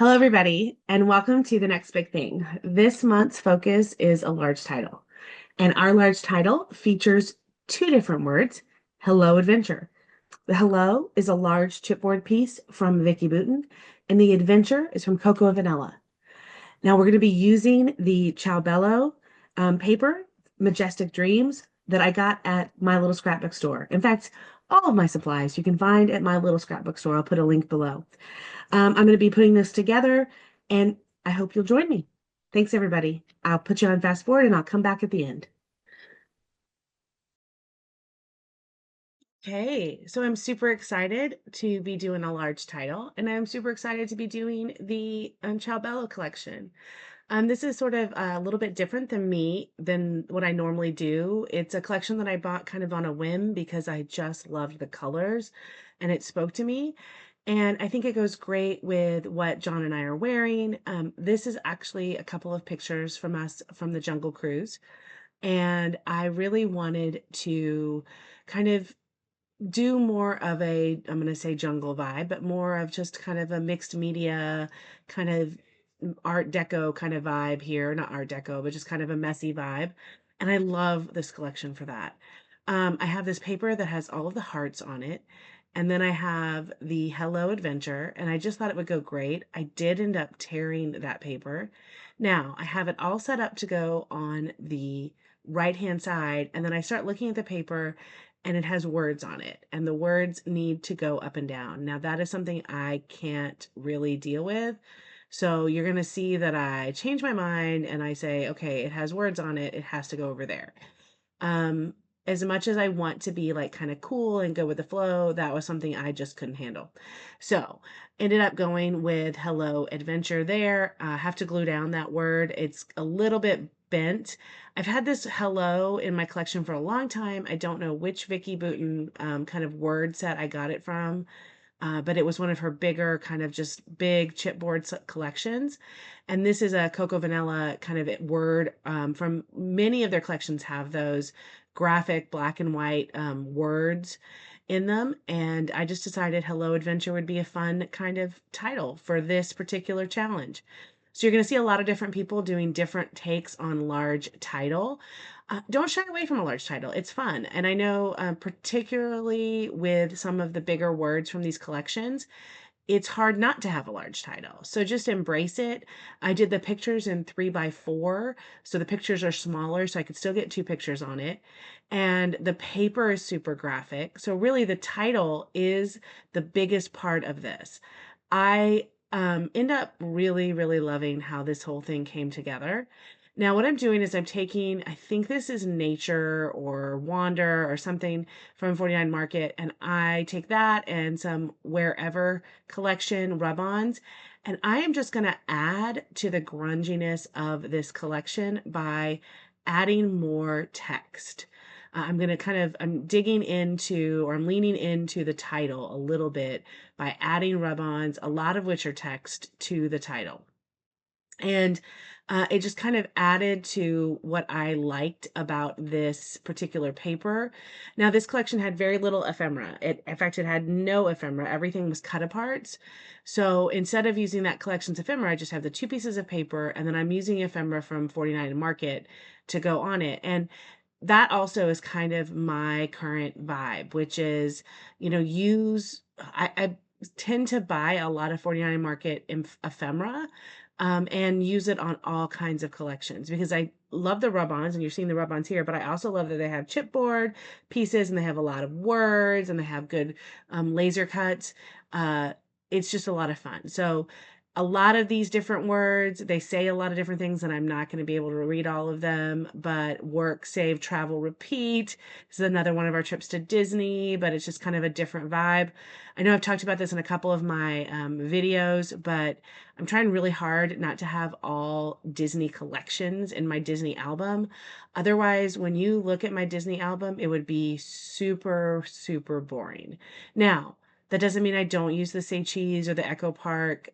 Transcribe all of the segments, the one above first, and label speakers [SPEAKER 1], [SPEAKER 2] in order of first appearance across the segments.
[SPEAKER 1] Hello, everybody, and welcome to The Next Big Thing. This month's focus is a large title, and our large title features two different words, Hello Adventure. The hello is a large chipboard piece from Vicki Boutin, and the adventure is from Coco Vanilla. Now, we're going to be using the Ciao Bello paper, Majestic Dreams, that I got at my little scrapbook store. In fact, all of my supplies you can find at my little scrapbook store. I'll put a link below. I'm going to be putting this together, and I hope you'll join me. Thanks, everybody. I'll put you on fast forward, and I'll come back at the end. Okay, so I'm super excited to be doing a large title, and I'm super excited to be doing the Ciao Bello collection. This is sort of a little bit different than what I normally do. It's a collection that I bought kind of on a whim because I just loved the colors and it spoke to me. And I think it goes great with what John and I are wearing. This is actually a couple of pictures from us from the Jungle Cruise. And I really wanted to kind of do more of I'm going to say jungle vibe, but more of just kind of a mixed media kind of art deco kind of vibe here. Not art deco, but just kind of a messy vibe. And I love this collection for that. I have this paper that has all of the hearts on it. And then I have the Hello Adventure, and I just thought it would go great. I did end up tearing that paper. Now I have it all set up to go on the right hand side, and then I start looking at the paper and it has words on it, and the words need to go up and down. Now, that is something I can't really deal with. So you're going to see that I change my mind and I say, okay, it has words on it. It has to go over there. Um, as much as I want to be like kind of cool and go with the flow, that was something I just couldn't handle. So ended up going with Hello Adventure there. Have to glue down that word. It's a little bit bent. I've had this hello in my collection for a long time. I don't know which Vicki Boutin kind of word set I got it from, but it was one of her bigger, kind of just big chipboard collections. And this is a Coco Vanilla kind of word from many of their collections have those graphic black and white words in them. And I just decided Hello Adventure would be a fun kind of title for this particular challenge. So you're going to see a lot of different people doing different takes on large title. Don't shy away from a large title. It's fun. And I know, particularly with some of the bigger words from these collections, it's hard not to have a large title. So just embrace it. I did the pictures in 3x4. So the pictures are smaller, so I could still get two pictures on it. And the paper is super graphic. So really, the title is the biggest part of this. I end up really, really loving how this whole thing came together. Now, what I'm doing is I'm taking, I think this is Nature or Wander or something from 49 Market, and I take that and some Wherever collection rub-ons, and I am just going to add to the grunginess of this collection by adding more text. I'm digging into, or I'm leaning into the title a little bit by adding rub-ons, a lot of which are text, to the title. And it just kind of added to what I liked about this particular paper. Now, this collection had very little ephemera. In fact, it had no ephemera. Everything was cut apart. So instead of using that collection's ephemera, I just have the two pieces of paper, and then I'm using ephemera from 49 Market to go on it. And that also is kind of my current vibe, which is, I tend to buy a lot of 49 Market ephemera, and use it on all kinds of collections because I love the rub-ons, and you're seeing the rub-ons here, but I also love that they have chipboard pieces and they have a lot of words and they have good laser cuts. It's just a lot of fun. So a lot of these different words, they say a lot of different things, and I'm not going to be able to read all of them, but work, save, travel, repeat. This is another one of our trips to Disney, but it's just kind of a different vibe. I know I've talked about this in a couple of my videos, but I'm trying really hard not to have all Disney collections in my Disney album. Otherwise, when you look at my Disney album, it would be super, super boring. Now, that doesn't mean I don't use the Say Cheese or the Echo Park,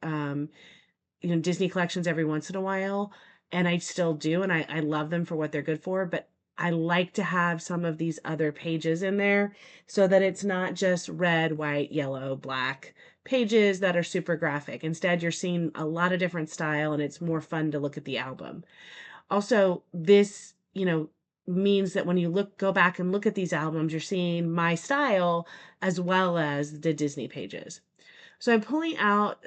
[SPEAKER 1] Disney collections every once in a while. And I still do. And I love them for what they're good for. But I like to have some of these other pages in there so that it's not just red, white, yellow, black pages that are super graphic. Instead, you're seeing a lot of different style and it's more fun to look at the album. Also, this, means that when you go back and look at these albums, you're seeing my style as well as the Disney pages. So I'm pulling out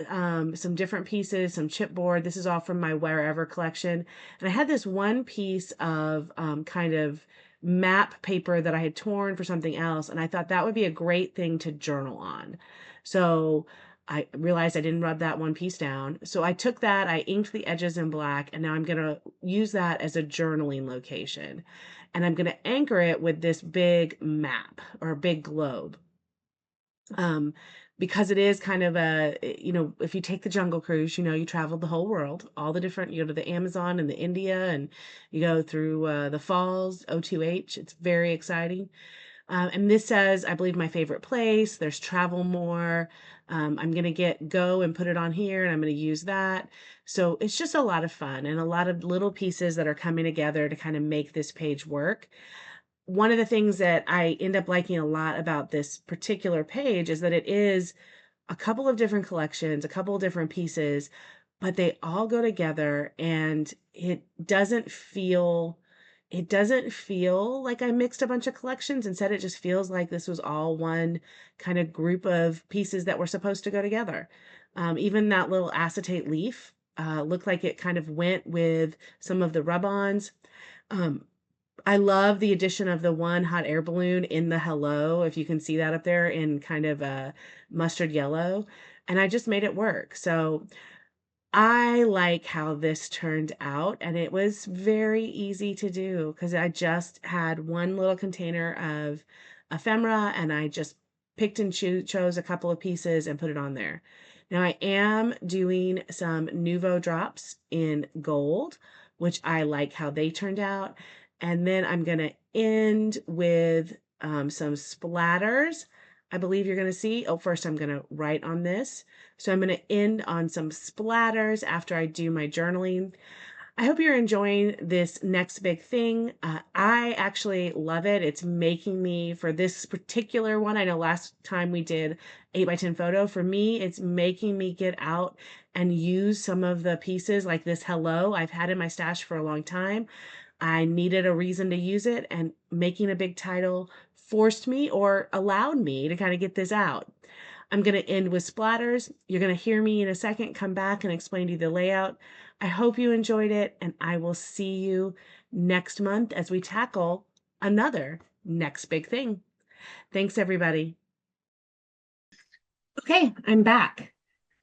[SPEAKER 1] some different pieces, some chipboard. This is all from my Wherever collection. And I had this one piece of kind of map paper that I had torn for something else. And I thought that would be a great thing to journal on. So I realized I didn't rub that one piece down. So I took that, I inked the edges in black, and now I'm going to use that as a journaling location. And I'm going to anchor it with this big map or a big globe. Um, because it is kind of if you take the Jungle Cruise, you travel the whole world, all the different, you go to the Amazon and the India, and you go through the falls, O2H. It's very exciting. And this says, I believe, my favorite place. There's travel more. I'm going to go and put it on here, and I'm going to use that. So it's just a lot of fun and a lot of little pieces that are coming together to kind of make this page work. One of the things that I end up liking a lot about this particular page is that it is a couple of different collections, a couple of different pieces, but they all go together and it doesn't feel like I mixed a bunch of collections. Instead, it just feels like this was all one kind of group of pieces that were supposed to go together. Even that little acetate leaf looked like it kind of went with some of the rub-ons. Um, I love the addition of the one hot air balloon in the hello, if you can see that up there in kind of a mustard yellow, and I just made it work. So I like how this turned out, and it was very easy to do because I just had one little container of ephemera and I just picked and chose a couple of pieces and put it on there. Now I am doing some Nuvo drops in gold, which I like how they turned out. And then I'm going to end with some splatters. I believe you're going to see. Oh, first I'm going to write on this. So I'm going to end on some splatters after I do my journaling. I hope you're enjoying this next big thing. I actually love it. It's making me, for this particular one, I know last time we did 8x10 photo, for me, it's making me get out and use some of the pieces like this hello I've had in my stash for a long time. I needed a reason to use it, and making a big title forced me or allowed me to kind of get this out. I'm going to end with splatters. You're going to hear me in a second come back and explain to you the layout. I hope you enjoyed it, and I will see you next month as we tackle another next big thing. Thanks, everybody. Okay, I'm back.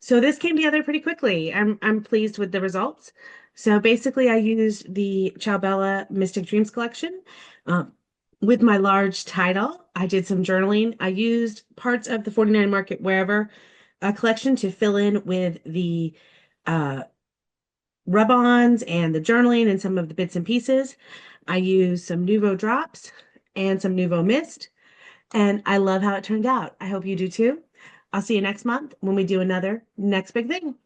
[SPEAKER 1] So this came together pretty quickly. I'm pleased with the results. So basically, I used the Ciao Bella Mystic Dreams collection. Um, with my large title, I did some journaling. I used parts of the 49 Market Wherever collection to fill in with the uh, rub-ons and the journaling and some of the bits and pieces. I used some Nuvo drops and some Nuvo mist, and I love how it turned out. I hope you do too. I'll see you next month when we do another next big thing.